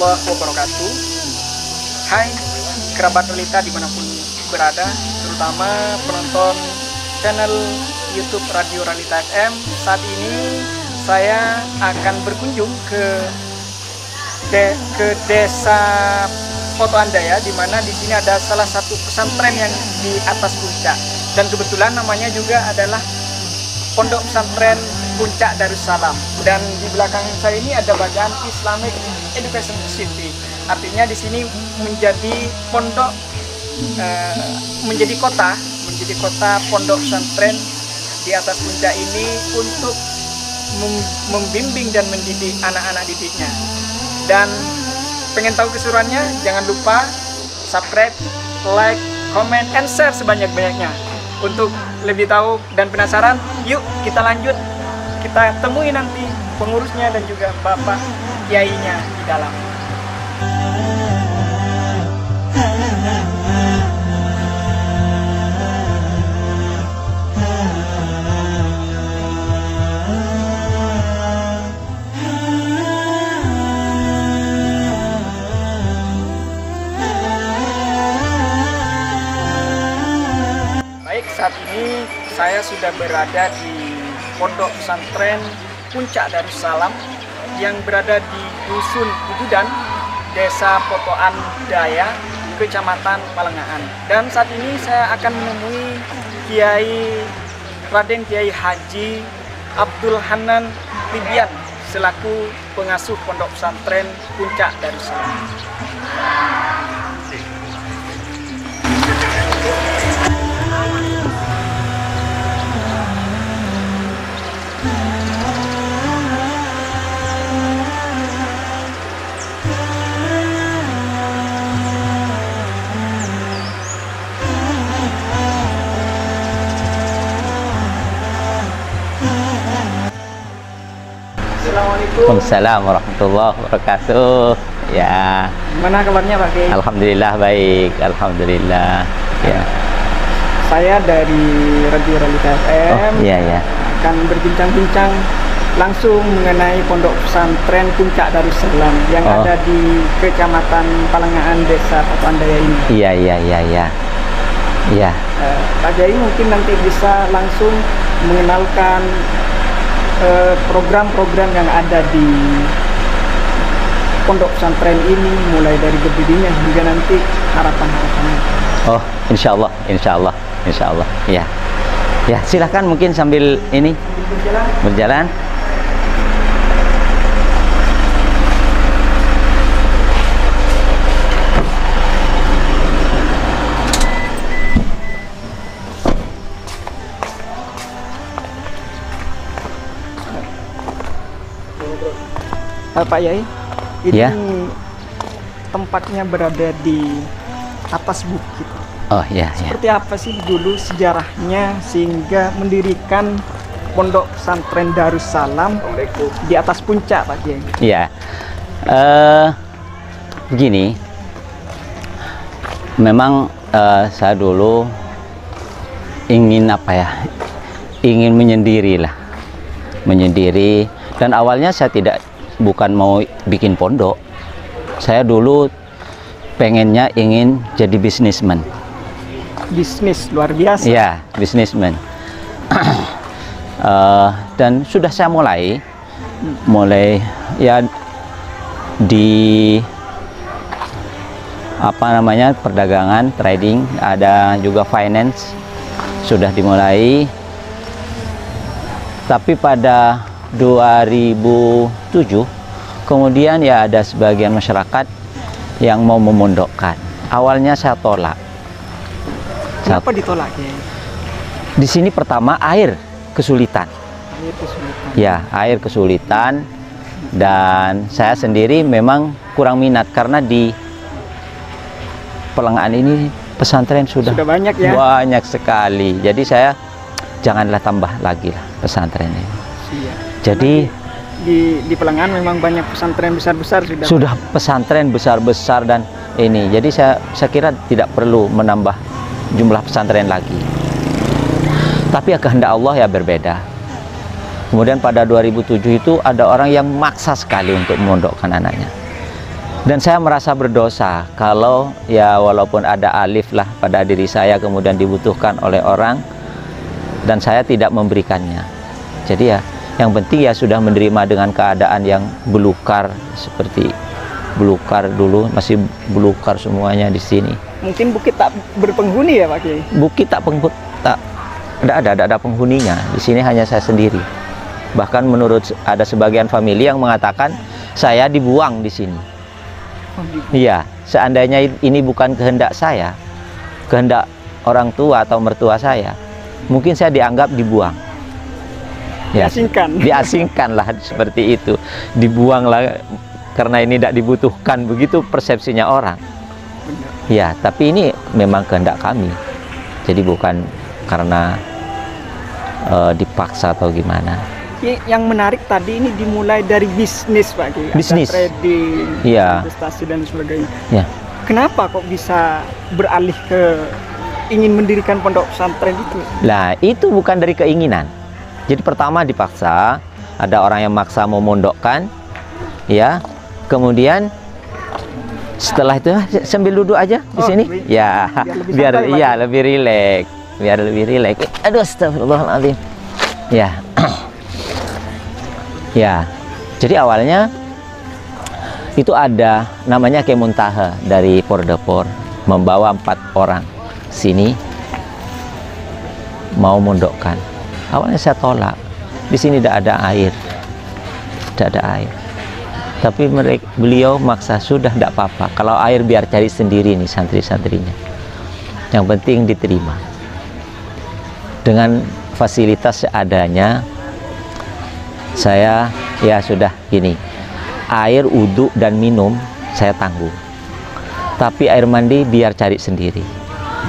warahmatullahi wabarakatuh. Hai kerabat Relita dimanapun berada, terutama penonton channel YouTube Radio Relita FM. Saat ini saya akan berkunjung ke desa Poto Andaya, di mana di sini ada salah satu pesantren yang di atas puncak, dan kebetulan namanya juga adalah Pondok Pesantren Puncak Darussalam. Dan di belakang saya ini ada bagian Islamic Education City. Artinya di sini menjadi pondok, menjadi kota pondok pesantren di atas puncak ini untuk membimbing dan mendidik anak-anak didiknya. Dan pengen tahu keseruannya? Jangan lupa subscribe, like, comment, and share sebanyak-banyaknya. Untuk lebih tahu dan penasaran, yuk kita lanjut. Kita temui nanti pengurusnya dan juga bapak kiainya di dalam. Saat ini saya sudah berada di Pondok Pesantren Puncak Darussalam yang berada di Dusun Gugudan, Desa Poto Andaya, Kecamatan Palengahan. Dan saat ini saya akan menemui Raden Kiai Haji Abdul Hanan Tibian selaku pengasuh Pondok Pesantren Puncak Darussalam. Waalaikumsalam warahmatullahi wabarakatuh. Ya. Gimana kabarnya Pak Kiai? Alhamdulillah baik, alhamdulillah. Ya. Saya dari Radio Relita FM. Iya. Akan berbincang-bincang langsung mengenai Pondok Pesantren Puncak Darussalam yang ada di Kecamatan Palengahan, Desa Poto Andaya ini. Iya. Pak Kiai mungkin nanti bisa langsung mengenalkan program-program yang ada di pondok pesantren ini, mulai dari berdirinya hingga nanti harapan-harapannya. Oh, insya Allah. Ya, silahkan mungkin sambil ini berjalan. Pak Yai, ini ya. Tempatnya berada di atas bukit. Oh iya. Seperti apa sih dulu sejarahnya sehingga mendirikan Pondok Pesantren Darussalam di atas puncak, Pak Yai? Iya. Begini, memang saya dulu ingin ingin menyendiri, dan awalnya saya bukan mau bikin pondok. Saya dulu pengennya ingin jadi bisnismen. Bisnis luar biasa. Ya, bisnismen. Dan sudah saya mulai ya di perdagangan, trading, ada juga finance sudah dimulai. Tapi pada 2007 kemudian ya ada sebagian masyarakat yang mau memondokkan. Awalnya saya tolak. Kenapa ditolak ya? Di sini pertama air kesulitan. Air kesulitan, dan saya sendiri memang kurang minat karena di Palengahan ini pesantren sudah banyak ya? Banyak sekali. Jadi saya janganlah tambah lagi pesantren ini. Iya. Jadi di Palengahan memang banyak pesantren besar-besar sudah pesantren besar-besar, dan ini jadi saya kira tidak perlu menambah jumlah pesantren lagi. Tapi ya kehendak Allah ya berbeda. Kemudian pada 2007 itu ada orang yang maksa sekali untuk memondokkan anaknya. Dan saya merasa berdosa kalau ya walaupun ada alif lah pada diri saya kemudian dibutuhkan oleh orang dan saya tidak memberikannya. Jadi ya yang penting ya sudah menerima dengan keadaan yang belukar, seperti belukar dulu, masih belukar semuanya di sini. Mungkin bukit tak berpenghuni ya Pak Kiai? Bukit tak ada penghuninya. Di sini hanya saya sendiri. Bahkan menurut ada sebagian famili yang mengatakan saya dibuang di sini. Iya, seandainya ini bukan kehendak saya, kehendak orang tua atau mertua saya, mungkin saya dianggap dibuang. Ya, diasingkan lah seperti itu, dibuang lah karena ini tidak dibutuhkan, begitu persepsinya orang. Ya, tapi ini memang kehendak kami, jadi bukan karena dipaksa atau gimana. Yang menarik tadi ini dimulai dari bisnis Pak Kiai, bisnis, trading, ya, investasi dan sebagainya. Ya. Kenapa kok bisa beralih ke ingin mendirikan pondok pesantren itu? Nah, itu bukan dari keinginan. Jadi pertama dipaksa, ada orang yang maksa mau mondokkan, ya. Kemudian setelah itu sambil duduk aja di sini, ya, biar iya lebih rileks, biar lebih rileks. Aduh, astagfirullahaladzim. Ya. Ya, jadi awalnya itu ada namanya Kemuntaha dari Pordepor membawa 4 orang sini mau mondokkan. Awalnya saya tolak, di sini tidak ada air, tidak ada air. Tapi beliau maksa, sudah tidak apa-apa, kalau air biar cari sendiri nih santri-santrinya. Yang penting diterima. Dengan fasilitas seadanya. Saya ya sudah gini, air wudhu dan minum saya tanggung, tapi air mandi biar cari sendiri.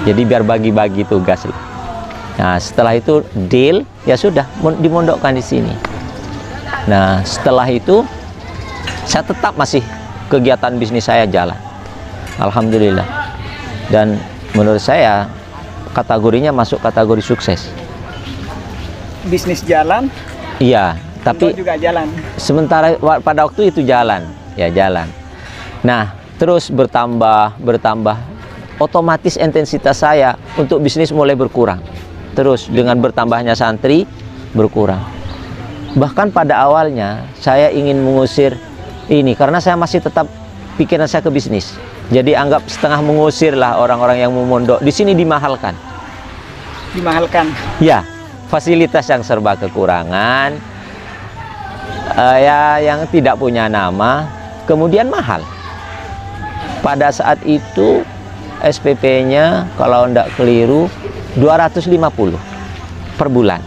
Jadi biar bagi-bagi tugas. Nah setelah itu deal, ya sudah dimondokkan di sini. Nah setelah itu saya tetap masih kegiatan bisnis saya jalan, alhamdulillah. Dan menurut saya kategorinya masuk kategori sukses. Bisnis jalan? Iya. Tapi juga jalan. Sementara pada waktu itu jalan, ya jalan. Nah, terus bertambah, otomatis intensitas saya untuk bisnis mulai berkurang. Terus dengan bertambahnya santri berkurang. Bahkan pada awalnya saya ingin mengusir ini karena saya masih tetap pikiran saya ke bisnis. Jadi anggap setengah mengusir lah orang-orang yang mau mondok. Di sini dimahalkan. Dimahalkan. Ya, fasilitas yang serba kekurangan. Ya yang tidak punya nama, kemudian mahal. Pada saat itu SPP-nya kalau tidak keliru 250 per bulan.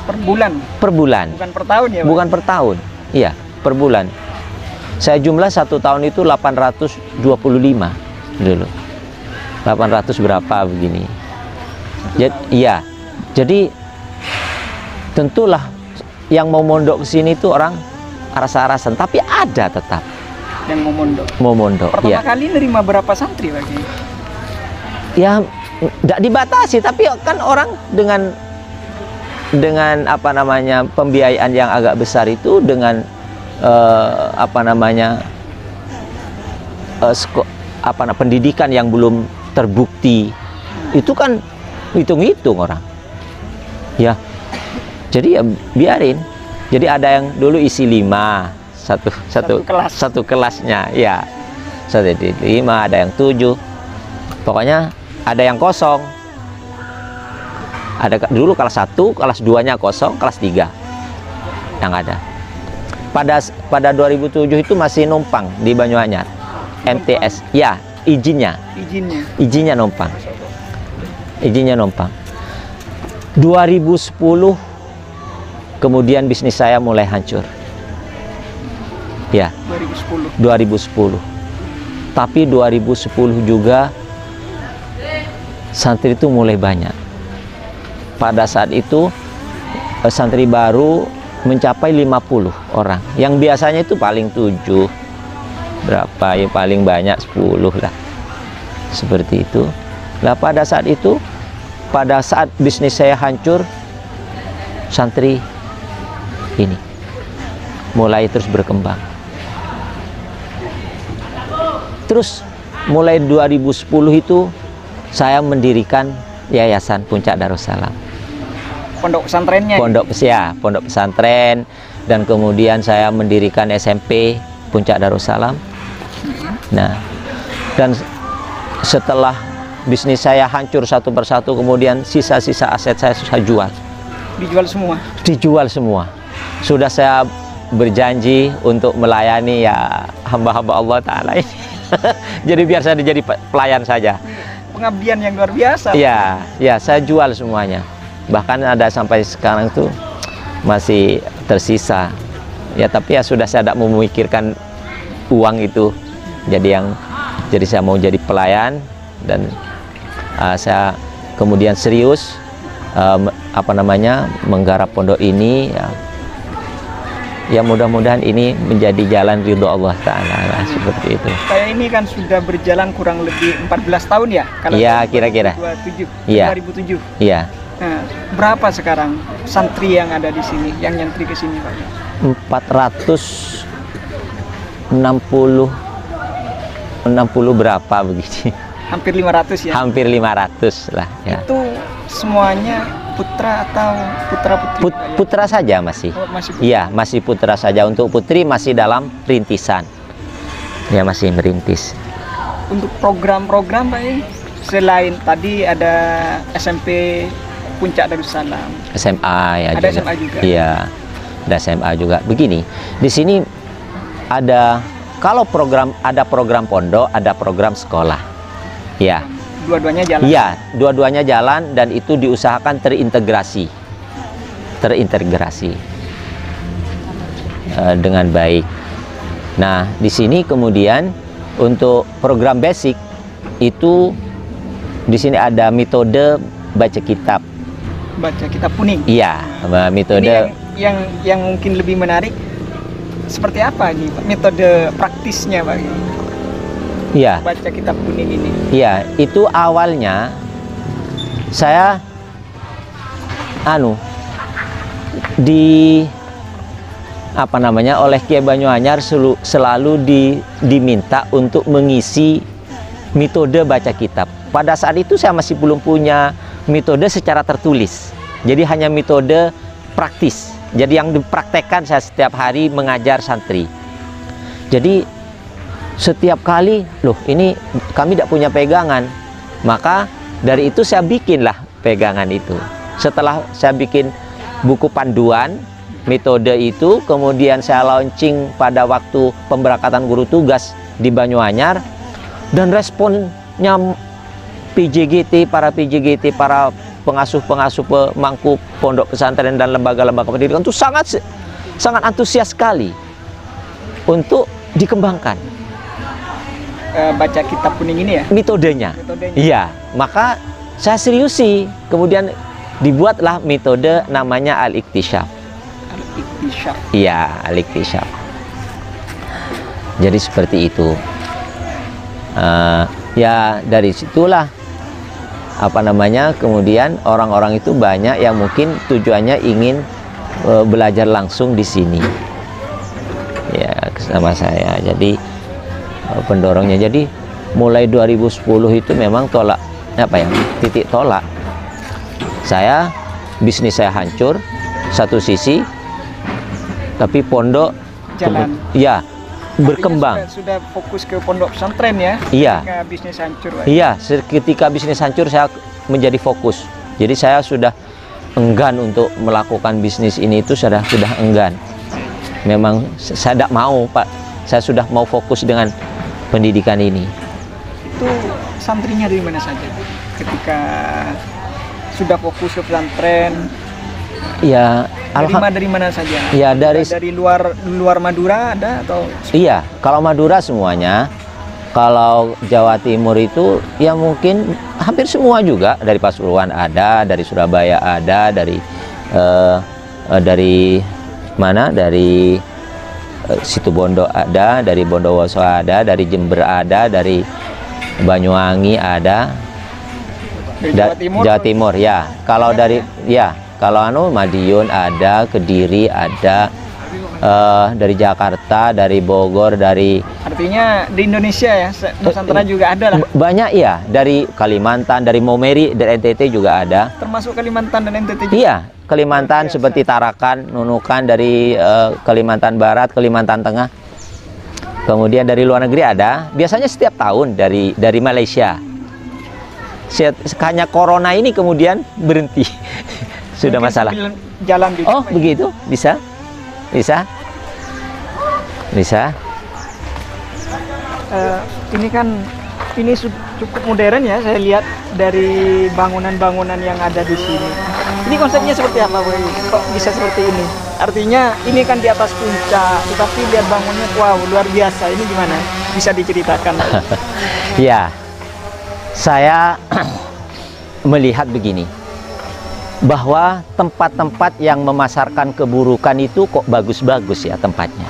Per bulan? Per bulan. Bukan per tahun ya Pak? Bukan per tahun, iya per bulan. Saya jumlah 1 tahun itu 825 dulu. 800 berapa begini. Iya, jadi tentulah yang mau mondok ke sini itu orang rasa-rasan, tapi ada tetap yang mau mondok. Mau mondok. Pertama kali nerima berapa santri lagi? Ya, tidak dibatasi, tapi kan orang dengan apa namanya pembiayaan yang agak besar itu dengan pendidikan yang belum terbukti itu kan hitung-hitung orang. Ya. Jadi ya biarin. Jadi ada yang dulu isi 5 satu kelasnya, ya 5, ada yang 7. Pokoknya ada yang kosong. Ada dulu kelas 1, kelas 2-nya kosong, kelas 3 yang ada. Pada 2007 itu masih numpang di Banyuanyar. MTS, ya izinnya numpang. 2010 kemudian bisnis saya mulai hancur. Ya. 2010. Tapi 2010 juga santri itu mulai banyak. Pada saat itu santri baru mencapai 50 orang. Yang biasanya itu paling 7. Berapa ya, paling banyak 10 lah. Seperti itu. Nah, pada saat itu, pada saat bisnis saya hancur, santri ini mulai terus berkembang. Terus mulai 2010 itu saya mendirikan Yayasan Puncak Darussalam. Pondok pesantrennya. Pondok pesantren, dan kemudian saya mendirikan SMP Puncak Darussalam. Nah, dan setelah bisnis saya hancur satu persatu, kemudian sisa-sisa aset saya jual. Dijual semua? Dijual semua. Sudah saya berjanji untuk melayani ya hamba-hamba Allah Ta'ala ini. Jadi biar saya jadi pelayan saja. Pengabdian yang luar biasa. Iya, ya saya jual semuanya. Bahkan ada sampai sekarang tuh masih tersisa. Ya tapi ya sudah, saya tidak memikirkan uang itu. Jadi saya mau jadi pelayan, dan saya kemudian serius menggarap pondok ini ya. Ya mudah-mudahan ini menjadi jalan ridho Allah Ta'ala, seperti itu. Kayak ini kan sudah berjalan kurang lebih 14 tahun ya? Iya, kira-kira. 2007. Iya. Nah, berapa sekarang santri yang ada di sini, yang nyantri ke sini Pak? 460 berapa begitu. Hampir 500 ya? Hampir 500 lah ya. Itu semuanya putra atau putra-putri? Putra saja masih. Oh, masih putra. Iya, masih putra saja. Untuk putri masih dalam rintisan. Ya, masih merintis. Untuk program-program Pak, selain tadi ada SMP Puncak Darussalam. SMA ya. Ada SMA juga. Iya. Ada SMA juga. Begini, di sini ada program pondok, ada program sekolah. Ya. Dua-duanya jalan? Iya, dua-duanya jalan, dan itu diusahakan terintegrasi dengan baik. Nah, di sini kemudian untuk program basic itu di sini ada metode baca kitab. Baca kitab kuning. Iya, metode ini yang mungkin lebih menarik. Seperti apa ini Pak? Metode praktisnya Pak? Iya. Baca kitab kuning ini. Iya, itu awalnya saya oleh Kiai Banyuanyar selalu diminta untuk mengisi metode baca kitab. Pada saat itu saya masih belum punya metode secara tertulis. Jadi hanya metode praktis. Jadi yang dipraktekkan saya setiap hari mengajar santri. Jadi setiap kali, ini kami tidak punya pegangan, maka dari itu saya bikinlah pegangan itu. Setelah saya bikin buku panduan metode itu, kemudian saya launching pada waktu pemberangkatan guru tugas di Banyuanyar, dan responnya para PJGT, para pengasuh-pengasuh pemangku pondok pesantren dan lembaga-lembaga pendidikan itu sangat antusias sekali untuk dikembangkan. Baca kitab kuning ini ya? Metodenya. Iya, maka saya seriusi. Kemudian dibuatlah metode namanya Al-Iktisyaf. Al-Iktisyaf. Iya, Al-Iktisyaf. Jadi seperti itu. Ya dari situlah kemudian orang-orang itu banyak yang mungkin tujuannya ingin belajar langsung di sini. Ya, sama saya. Jadi pendorongnya. Jadi mulai 2010 itu memang titik tolak. Bisnis saya hancur satu sisi, tapi pondok jalan. Ya, berkembang. Sudah fokus ke pondok pesantren ya? Iya. Ketika bisnis hancur. Iya, ketika bisnis hancur saya menjadi fokus. Jadi saya sudah enggan untuk melakukan bisnis ini, itu sudah enggan. Memang saya tidak mau, Pak. Saya sudah mau fokus dengan pendidikan ini. Itu santrinya dari mana saja ketika sudah fokus ke pesantren? Ya, dari mana saja? Ya, dari luar Madura ada atau? Iya, kalau Madura semuanya. Kalau Jawa Timur itu ya mungkin hampir semua juga, dari Pasuruan ada, dari Surabaya ada, dari mana? Dari Situbondo ada, dari Bondowoso ada, dari Jember ada, dari Banyuwangi ada, Jawa Timur ya. Kalau dari Madiun ada, Kediri ada, dari Jakarta, dari Bogor, dari Artinya di Indonesia ya, Nusantara juga ada lah. banyak ya, dari Kalimantan, dari Maumere, dari NTT juga ada. Termasuk Kalimantan dan NTT juga. Iya, Kalimantan seperti Tarakan, Nunukan dari Kalimantan Barat, Kalimantan Tengah. Kemudian dari luar negeri ada, biasanya setiap tahun dari Malaysia. Hanya corona ini kemudian berhenti. Sudah Mungkin masalah. sambil jalan juga. Oh, Pak. begitu? Bisa? Bisa? Bisa? Ini kan cukup modern ya, saya lihat dari bangunan-bangunan yang ada di sini. Ini konsepnya seperti apa, Pak? Kok bisa seperti ini? Artinya ini kan di atas puncak, tetapi lihat bangunnya, wow, luar biasa. Ini gimana? Bisa diceritakan? Ya, saya melihat begini, bahwa tempat-tempat yang memasarkan keburukan itu kok bagus-bagus ya tempatnya.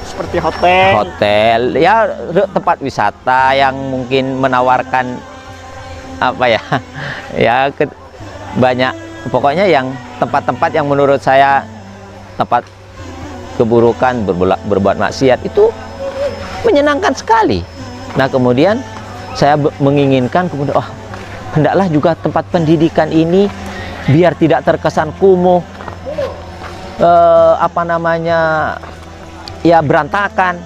Seperti hotel, Ya tempat wisata yang mungkin menawarkan apa ya, banyak, pokoknya yang tempat-tempat yang menurut saya tempat keburukan, berbuat maksiat itu menyenangkan sekali. Nah kemudian saya menginginkan kemudian, hendaklah juga tempat pendidikan ini biar tidak terkesan kumuh, berantakan.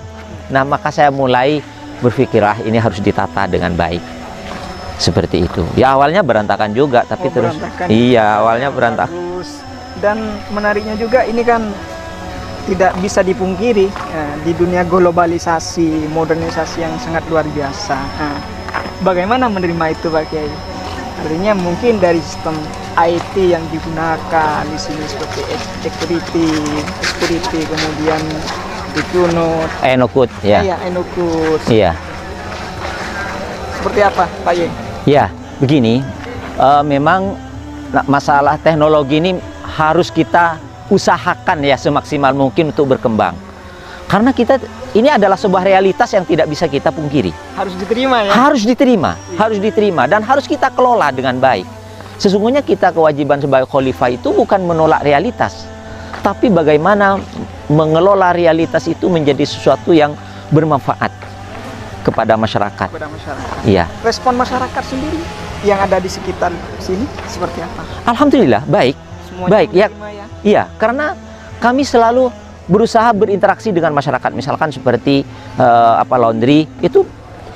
Nah maka saya mulai berpikir, ini harus ditata dengan baik. Seperti itu. Ya awalnya berantakan juga, tapi terus iya awalnya berantakan. Dan menariknya juga ini kan tidak bisa dipungkiri di dunia globalisasi, modernisasi yang sangat luar biasa. Bagaimana menerima itu, Pak Kiai? Artinya mungkin dari sistem IT yang digunakan di sini seperti security, kemudian Enokut, ya. Iya, Enokut. Iya. Seperti apa, Pak Kiai? Ya, begini, memang masalah teknologi ini harus kita usahakan ya semaksimal mungkin untuk berkembang. Karena ini adalah sebuah realitas yang tidak bisa kita pungkiri. Harus diterima ya? Harus diterima dan harus kita kelola dengan baik. Sesungguhnya kita kewajiban sebagai khalifah itu bukan menolak realitas, tapi bagaimana mengelola realitas itu menjadi sesuatu yang bermanfaat kepada masyarakat. Iya. Respon masyarakat sendiri yang ada di sekitar sini seperti apa? Alhamdulillah baik. Semuanya baik ya. Ya. Iya, karena kami selalu berusaha berinteraksi dengan masyarakat. Misalkan seperti laundry itu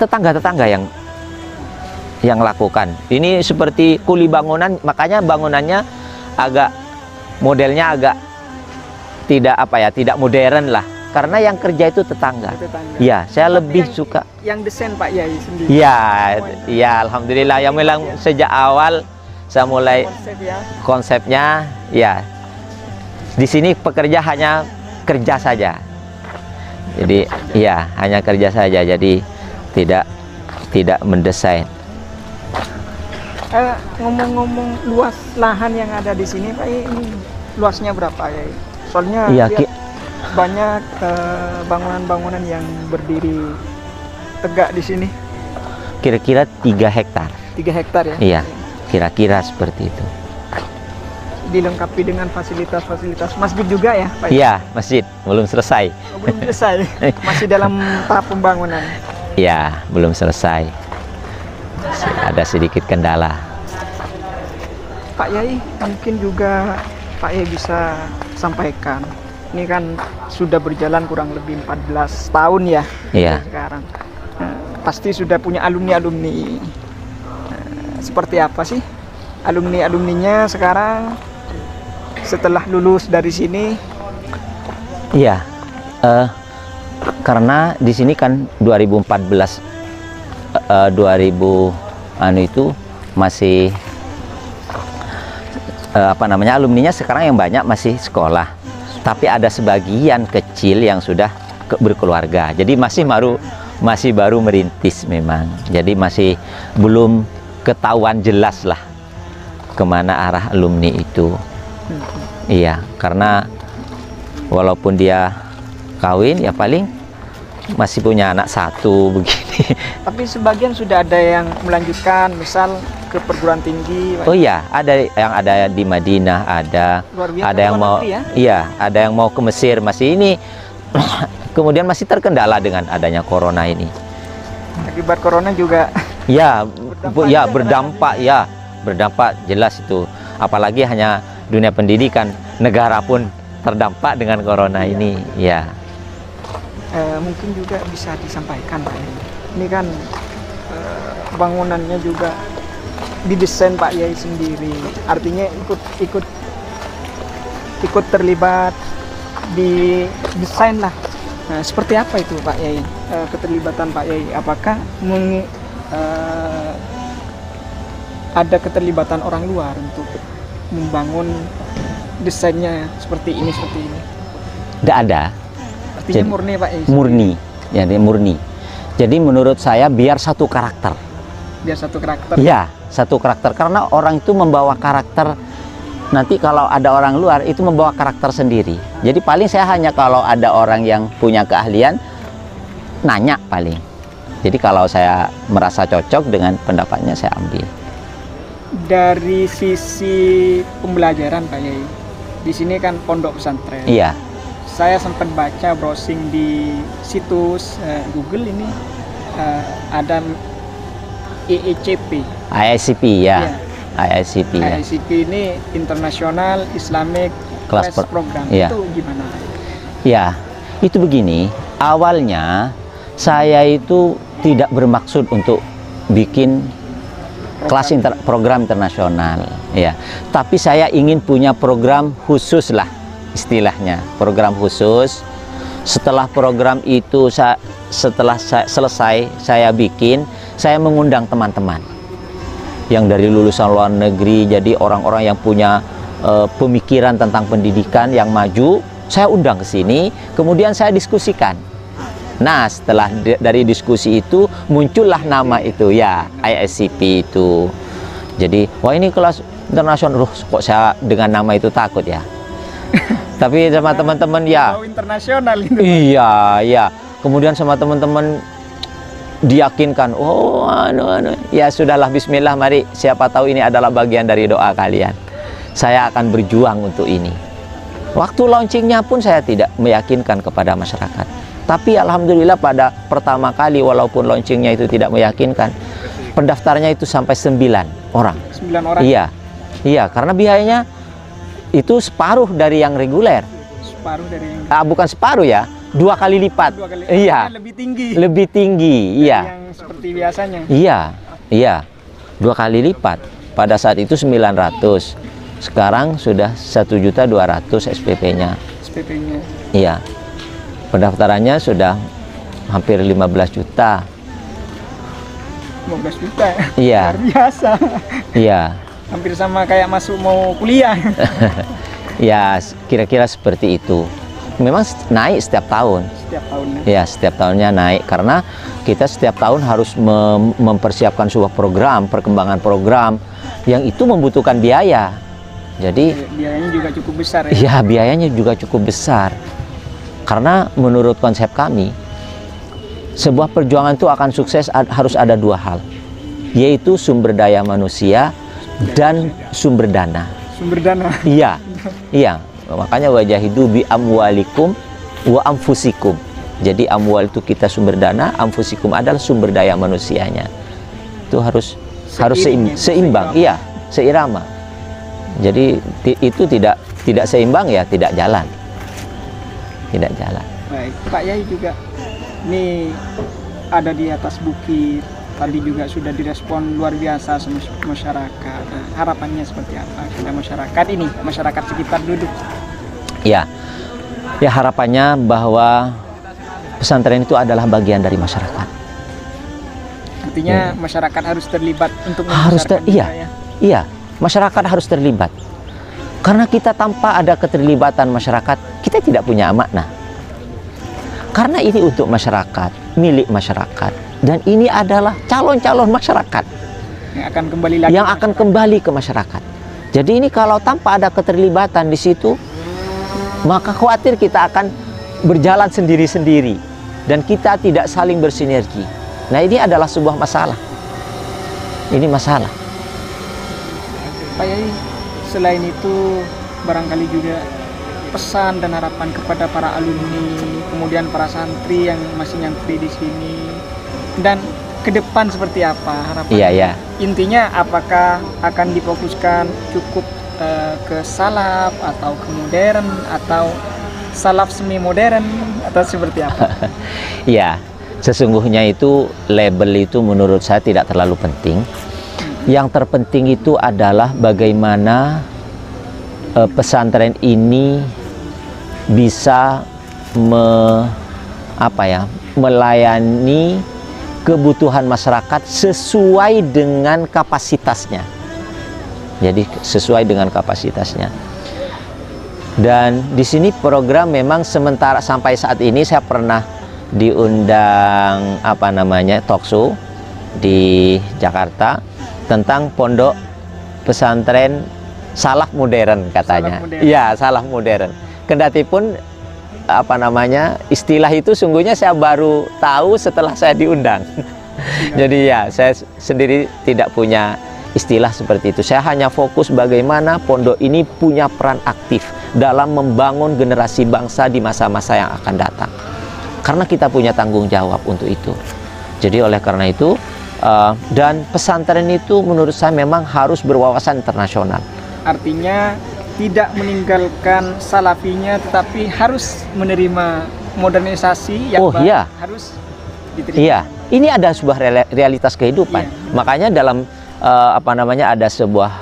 tetangga-tetangga yang lakukan. Ini seperti kuli bangunan, makanya bangunannya modelnya agak tidak modern lah. Karena yang kerja itu tetangga. Ya, saya lebih suka. Yang desain Pak Yai sendiri. Ya, alhamdulillah. Yang memang sejak awal saya mulai konsepnya, ya. Di sini pekerja hanya kerja saja. Jadi, ya hanya kerja saja. Jadi tidak mendesain. Ngomong-ngomong luas lahan yang ada di sini, Pak, ini luasnya berapa ya? Soalnya banyak bangunan-bangunan yang berdiri tegak di sini. Kira-kira 3 hektar. 3 hektar ya? Iya, kira-kira seperti itu. Dilengkapi dengan fasilitas-fasilitas masjid juga ya, Pak? Iya, masjid belum selesai. Belum selesai, masih dalam tahap pembangunan. Iya, belum selesai. Masih ada sedikit kendala. Pak Yai, mungkin juga Pak Yai bisa sampaikan. Ini kan sudah berjalan kurang lebih 14 tahun ya. Iya. Sekarang pasti sudah punya alumni-alumni. Seperti apa sih alumni-alumninya sekarang setelah lulus dari sini? Iya, karena di sini kan 2014 itu masih alumninya sekarang yang banyak masih sekolah, tapi ada sebagian kecil yang sudah berkeluarga. Jadi masih baru merintis memang. Jadi masih belum ketahuan jelas lah kemana arah alumni itu. Iya, karena walaupun dia kawin ya paling masih punya anak 1 begini. Tapi sebagian sudah ada yang melanjutkan, misal ke perguruan tinggi, Pak? Oh iya, ada di Madinah, Luar biasa, ada yang luar mau, negeri ya? iya, ada yang mau ke Mesir, masih ini. Kemudian masih terkendala dengan adanya corona ini. Akibat corona juga Ya, Berdampak ya, berdampak jelas itu. Apalagi hanya dunia pendidikan, negara pun terdampak dengan corona ini. Ya, mungkin juga bisa disampaikan, Pak. Ini kan bangunannya juga didesain Pak Yai sendiri, artinya ikut terlibat di desain lah. Nah, seperti apa itu Pak Yai, keterlibatan Pak Yai? Apakah ada keterlibatan orang luar untuk membangun desainnya seperti ini? tidak ada. Artinya Jadi, murni Pak Yai? Murni, jadi murni. Jadi menurut saya biar satu karakter. Biar satu karakter? Iya, satu karakter. Karena orang itu membawa karakter. Nanti kalau ada orang luar itu membawa karakter sendiri. Jadi paling saya hanya kalau ada orang yang punya keahlian, nanya paling. Jadi kalau saya merasa cocok dengan pendapatnya, saya ambil. Dari sisi pembelajaran Pak Yai, di sini kan pondok pesantren. Iya. Saya sempat baca browsing di situs Google ini, ada IICP. IICP ya. Iya. IICP ya. IICP ini International Islamic Class Class Program. iya. Itu gimana? Ya, itu begini. Awalnya saya itu tidak bermaksud untuk bikin program internasional, ya. Tapi saya ingin punya program khusus lah, istilahnya, program khusus. Setelah program itu selesai saya bikin, saya mengundang teman-teman yang dari lulusan luar negeri, jadi orang-orang yang punya pemikiran tentang pendidikan yang maju, saya undang ke sini, kemudian saya diskusikan. Nah, setelah dari diskusi itu muncullah nama itu ya, IICP itu. Jadi, wah ini kelas internasional, kok saya dengan nama itu takut ya. Tapi sama teman-teman ya. Internasional itu. Iya, ya. Kemudian sama teman-teman diyakinkan, oh ya sudahlah, bismillah, mari, siapa tahu ini adalah bagian dari doa kalian. Saya akan berjuang untuk ini. Waktu launchingnya pun saya tidak meyakinkan kepada masyarakat. Tapi alhamdulillah pada pertama kali, walaupun launchingnya itu tidak meyakinkan, pendaftarnya itu sampai 9 orang. 9 orang? Iya, karena biayanya itu separuh dari yang reguler. Separuh dari yang... Bukan separuh ya, 2 kali lipat. 2 kali. Iya. Lebih tinggi. Lebih tinggi, iya. Yang seperti biasanya. Iya. 2 kali lipat. Pada saat itu 900. Sekarang sudah 1.200.000 SPP-nya. SPP-nya. Iya. Pendaftarannya sudah hampir 15 juta. 15 juta. Iya. Luar biasa. Iya. Hampir sama kayak masuk mau kuliah. Ya, kira-kira seperti itu. Memang naik setiap tahun. Setiap tahunnya. Ya, setiap tahunnya naik karena kita setiap tahun harus mempersiapkan sebuah program, perkembangan program yang itu membutuhkan biaya. Jadi biayanya juga cukup besar ya. Iya, biayanya juga cukup besar. Karena menurut konsep kami, sebuah perjuangan itu akan sukses harus ada 2 hal, yaitu sumber daya manusia dan sumber dana. Sumber dana. Iya. Makanya wajahidu bi amwalikum wa anfusikum. Jadi amwal itu kita sumber dana, anfusikum adalah sumber daya manusianya. Itu harus seimbang. Iya, seirama. Jadi itu tidak seimbang ya tidak jalan. Tidak jalan. Baik, Pak Yai juga ini ada di atas bukit. Tadi juga sudah direspon luar biasa sama masyarakat. Nah, harapannya seperti apa kepada masyarakat ini, masyarakat sekitar duduk? Ya harapannya bahwa pesantren itu adalah bagian dari masyarakat. Artinya masyarakat harus terlibat untuk membesarkan budaya. Iya, masyarakat harus terlibat. Karena kita tanpa ada keterlibatan masyarakat, kita tidak punya makna. Karena ini untuk masyarakat, milik masyarakat, dan ini adalah calon-calon masyarakat yang akan kembali lagi, yang akan kembali ke masyarakat. Jadi ini kalau tanpa ada keterlibatan di situ, maka khawatir kita akan berjalan sendiri-sendiri dan kita tidak saling bersinergi. Nah, ini adalah sebuah masalah. Ini masalah. Pak Yai, selain itu barangkali juga pesan dan harapan kepada para alumni, kemudian para santri yang masih nyantri di sini, dan ke depan seperti apa harapan? Iya. Intinya apakah akan difokuskan cukup ke salaf atau ke modern atau salaf semi modern atau seperti apa? Iya, sesungguhnya itu label itu menurut saya tidak terlalu penting. Yang terpenting itu adalah bagaimana pesantren ini bisa melayani kebutuhan masyarakat sesuai dengan kapasitasnya. Jadi sesuai dengan kapasitasnya. Dan di sini program memang sementara sampai saat ini saya pernah diundang talk show di Jakarta tentang pondok pesantren salaf modern katanya. Iya, salaf modern. Kendati pun istilah itu sungguhnya saya baru tahu setelah saya diundang. Jadi ya, saya sendiri tidak punya istilah seperti itu. Saya hanya fokus bagaimana pondok ini punya peran aktif dalam membangun generasi bangsa di masa-masa yang akan datang. Karena kita punya tanggung jawab untuk itu. Jadi oleh karena itu, dan pesantren itu menurut saya memang harus berwawasan internasional. Artinya tidak meninggalkan salafinya, tetapi harus menerima modernisasi yang harus diterima. Iya, ini ada sebuah realitas kehidupan. Iya. Makanya dalam ada sebuah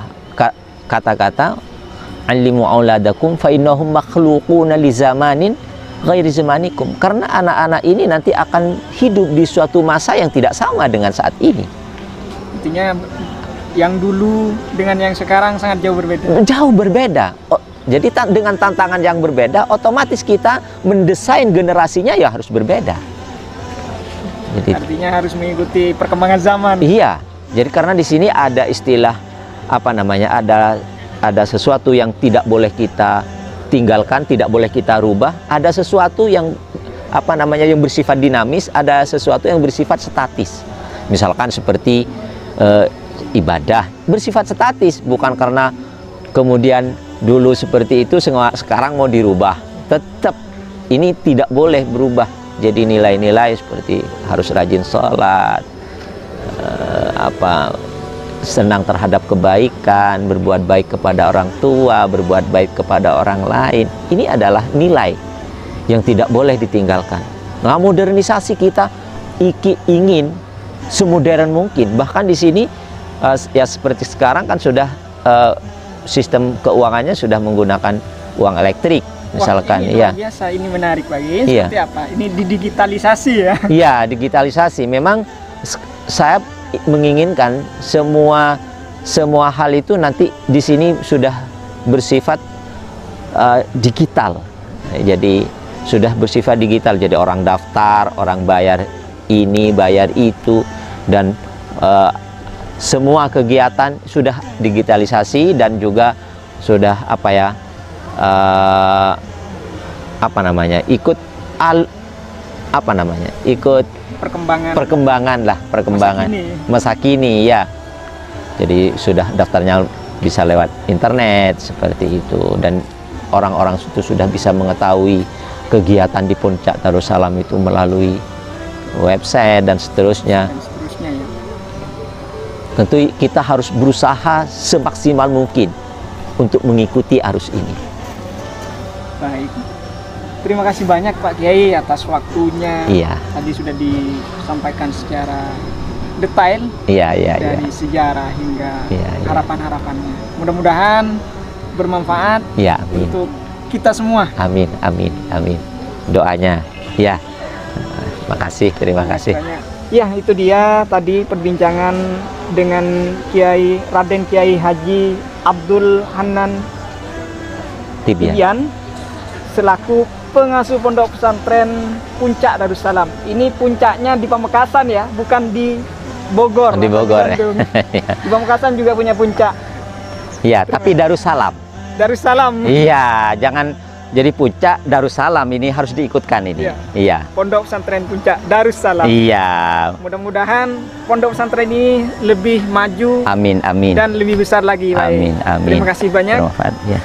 kata-kata, alimu auladakum fa innahum makhluquna li zamanin ghairi zamanikum. Karena anak-anak ini nanti akan hidup di suatu masa yang tidak sama dengan saat ini. Intinya yang dulu dengan yang sekarang sangat jauh berbeda. Jauh berbeda. Jadi dengan tantangan yang berbeda, otomatis kita mendesain generasinya ya harus berbeda. Jadi, artinya harus mengikuti perkembangan zaman. Iya. Jadi karena di sini ada istilah ada sesuatu yang tidak boleh kita tinggalkan, tidak boleh kita rubah, ada sesuatu yang yang bersifat dinamis, ada sesuatu yang bersifat statis. Misalkan seperti ibadah bersifat statis, bukan karena kemudian dulu seperti itu sekarang mau dirubah. Tetap ini tidak boleh berubah. Jadi nilai-nilai seperti harus rajin sholat, senang terhadap kebaikan, berbuat baik kepada orang tua, berbuat baik kepada orang lain. Ini adalah nilai yang tidak boleh ditinggalkan. Nah, modernisasi kita ingin semodern mungkin. Bahkan di sini ya seperti sekarang kan sudah sistem keuangannya sudah menggunakan uang elektrik. Misalkan. Wah, ini luar biasa, ini menarik Pak Yai. Seperti apa? Ini didigitalisasi ya? Iya, digitalisasi. Memang saya menginginkan semua hal itu nanti di sini sudah bersifat digital. Jadi sudah bersifat digital. Jadi orang daftar, orang bayar ini, bayar itu, dan semua kegiatan sudah digitalisasi dan juga sudah ikut perkembangan masa kini ya. Jadi sudah daftarnya bisa lewat internet seperti itu, dan orang-orang itu sudah bisa mengetahui kegiatan di Puncak Darussalam itu melalui website dan seterusnya. Ya. Tentu kita harus berusaha semaksimal mungkin untuk mengikuti arus ini. Baik, terima kasih banyak Pak Kiai atas waktunya. Iya. Tadi sudah disampaikan secara detail. Iya. Dari sejarah hingga harapan-harapannya. Mudah-mudahan bermanfaat untuk kita semua. Amin. Doanya. Ya. Makasih, terima kasih. Ya, itu dia tadi perbincangan dengan Raden Kiai Haji Abdul Hanan Tibian selaku pengasuh pondok pesantren Puncak Darussalam. Ini puncaknya di Pamekasan ya, bukan di Bogor. Di Bogor ya. Di Pamekasan juga punya puncak. Iya, tapi Darussalam. Darussalam. Iya, jangan Jadi Puncak Darussalam ini harus diikutkan ini. Iya. Iya. Pondok Pesantren Puncak Darussalam. Iya. Mudah-mudahan pondok pesantren ini lebih maju Amin, amin. dan lebih besar lagi, Pak. Amin, amin. Terima kasih banyak. Bermanfaat, ya.